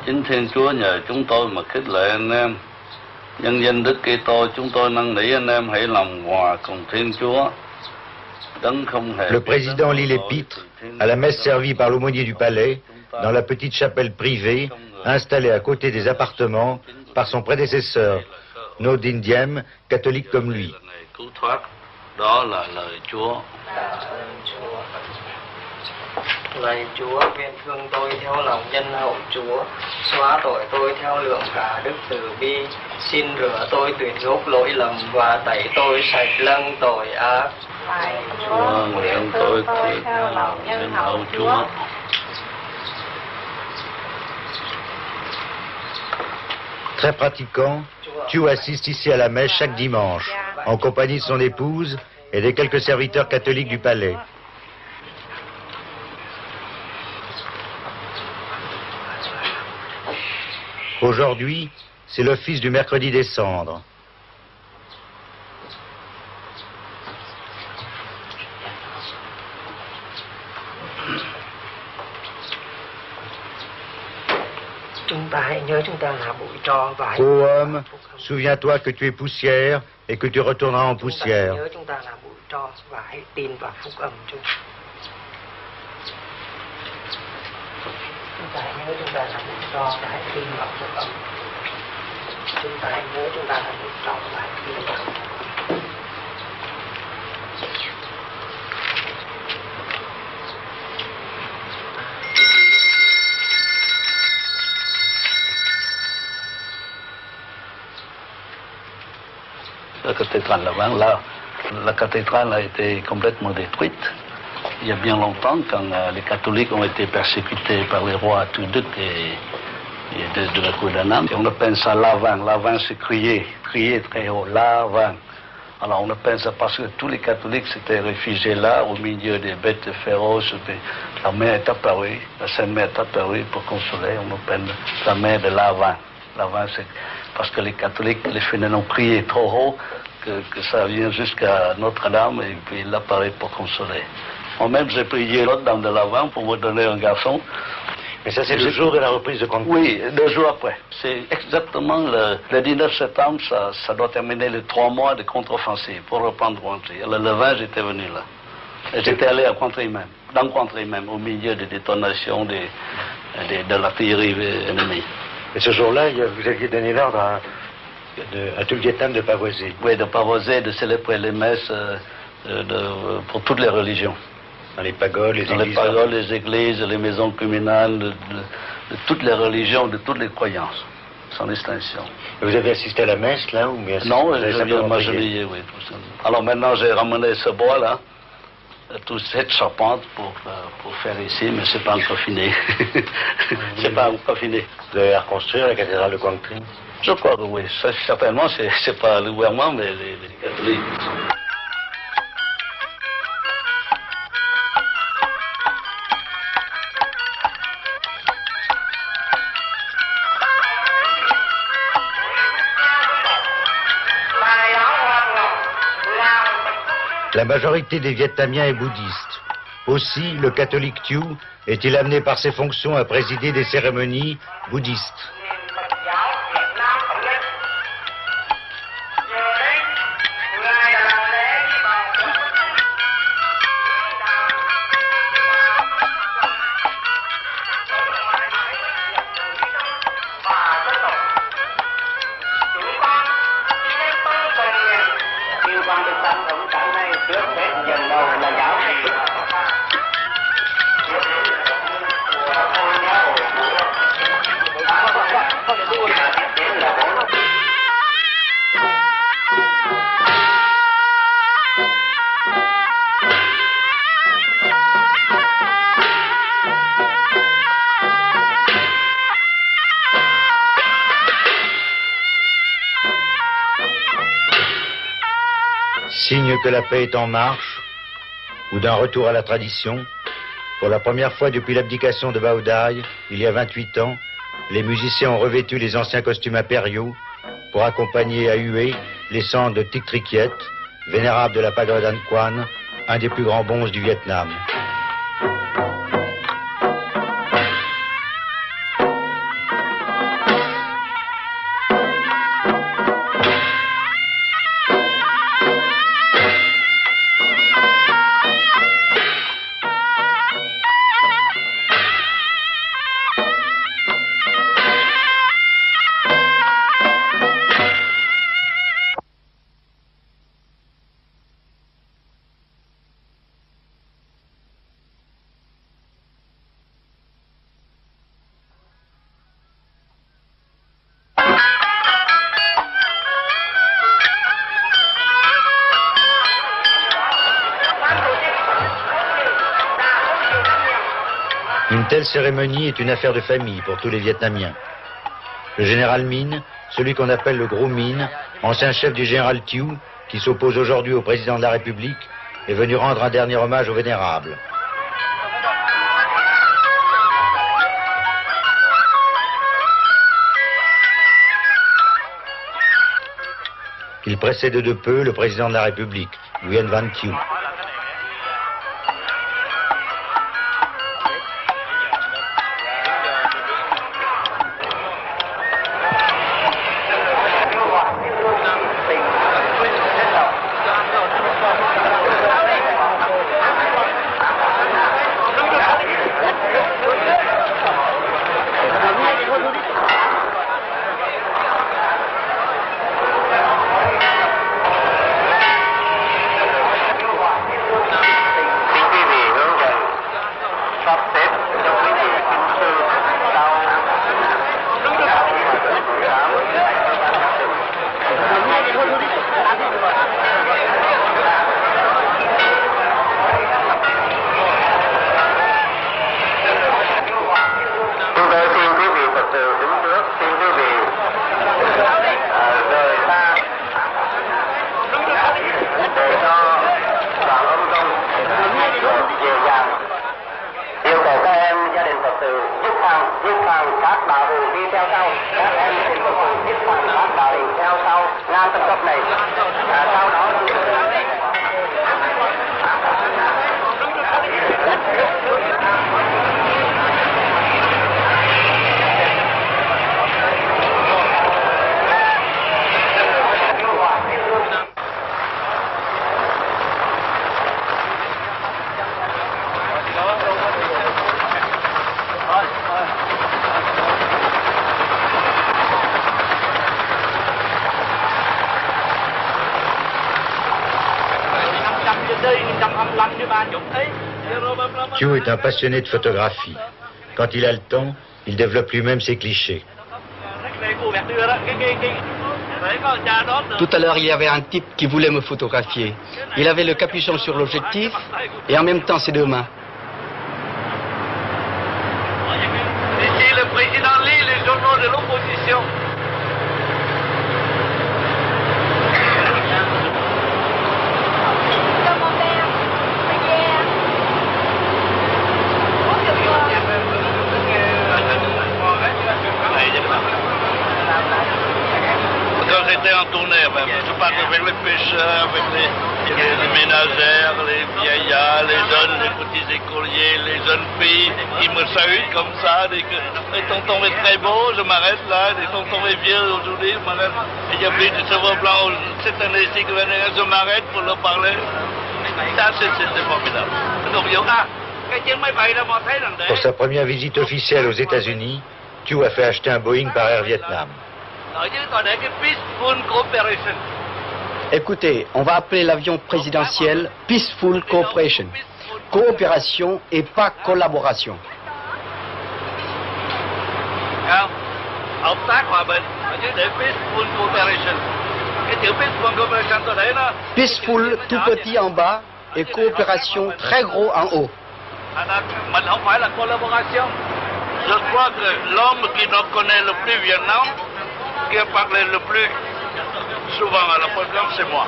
Chính Thiên Chúa nhờ chúng tôi mà khích lệ anh em. Nhân danh Đức Kitô, chúng tôi năn nỉ anh em hãy lòng hòa cùng Thiên Chúa. Le président lit l'épître à la messe servie par l'aumônier du palais dans la petite chapelle privée installée à côté des appartements par son prédécesseur, Nodin Diem, catholique comme lui. Đó là lời Chúa. Lạy Chúa, nguyện thương tôi theo lòng nhân hậu Chúa, xóa tội tôi theo lượng cả đức từ bi, xin rửa tôi tuyệt gốc lỗi lầm và tẩy tôi sạch lâng tội ác. Lạy Chúa, nguyện tôi theo lòng nhân hậu Chúa. Très pratiquant, Thiou assiste ici à la messe chaque dimanche, en compagnie de son épouse et des quelques serviteurs catholiques du palais. Aujourd'hui, c'est l'office du mercredi des cendres. Ô homme, souviens-toi que tu es poussière et que tu retourneras en poussière. La cathédrale la cathédrale a été complètement détruite il y a bien longtemps, quand les catholiques ont été persécutés par les rois Tuduc et de la cour d'Anam. On appelle ça l'avant. L'avant, c'est crier très haut, l'avant. Alors on appelle ça parce que tous les catholiques s'étaient réfugiés là, au milieu des bêtes féroces. La mère est apparue, la Sainte Mère est apparue pour consoler. On appelle la mère de l'avant. L'avant, c'est parce que les catholiques, les fidèles ont crié trop haut que ça vient jusqu'à Notre-Dame et puis il apparaît pour consoler. Moi-même, j'ai prié l'autre dame de l'avant pour me donner un garçon. Mais ça, c'est le jour de la reprise de Contry. Oui, 2 jours après. C'est exactement le 19 septembre, ça doit terminer les 3 mois de contre-offensive pour reprendre Contry. Le 20, j'étais venu là. Et j'étais allé à Contry même, dans Contry même, au milieu des détonations de l'artillerie ennemie. Et ce jour-là, vous aviez donné l'ordre à tout le Vietnam de pavoiser. Oui, de pavoiser, de célébrer les messes pour toutes les religions. Dans les pagodes, les églises. Dans les pagodes, les églises, les maisons communales, de toutes les religions, de toutes les croyances, sans distinction. Vous avez assisté à la messe, là, ou bien? Non, j'ai m'agenouillé, oui, tout ça. Alors maintenant, j'ai ramené ce bois, là, toute cette charpente pour faire ici, mais c'est pas encore fini. C'est pas encore fini. Vous allez reconstruire la cathédrale de Quang Tri? Je crois que oui. Ça, certainement, c'est pas le gouvernement, mais les catholiques. La majorité des Vietnamiens est bouddhiste. Aussi, le catholique Thiou est-il amené par ses fonctions à présider des cérémonies bouddhistes. Signe que la paix est en marche, ou d'un retour à la tradition, pour la première fois depuis l'abdication de Bao Dai, il y a 28 ans, les musiciens ont revêtu les anciens costumes impériaux pour accompagner à huée les cendres de Tik Trikiet, vénérable de la pagode An Quan, un des plus grands bonzes du Vietnam. Une telle cérémonie est une affaire de famille pour tous les Vietnamiens. Le général Minh, celui qu'on appelle le Gros Minh, ancien chef du général Thieu, qui s'oppose aujourd'hui au président de la République, est venu rendre un dernier hommage au vénérable. Il précède de peu le président de la République, Nguyen Van Thieu. Thieu est un passionné de photographie. Quand il a le temps, il développe lui-même ses clichés. Tout à l'heure, il y avait un type qui voulait me photographier. Il avait le capuchon sur l'objectif et en même temps ses deux mains. Ici, le président lit les journaux de l'opposition. Quand j'étais en tournée, je parlais avec les pêcheurs, avec les ménagères, les vieillards, les jeunes, les petits écoliers, les jeunes filles qui me saluent comme ça. Les tontons est très beau, je m'arrête là. Les tontons est vieux aujourd'hui, je m'arrête. Il y a plus de cheveux blancs cette année-ci, je m'arrête pour leur parler. Ça, c'est formidable. Pour sa première visite officielle aux États-Unis, Thieu a fait acheter un Boeing par Air Vietnam. Écoutez, on va appeler l'avion présidentiel Peaceful Cooperation. Coopération et pas collaboration. Peaceful tout petit en bas et coopération très gros en haut. Je crois que l'homme qui nous connaît le plus Vietnam, qui a parlé le plus souvent à la programme, c'est moi.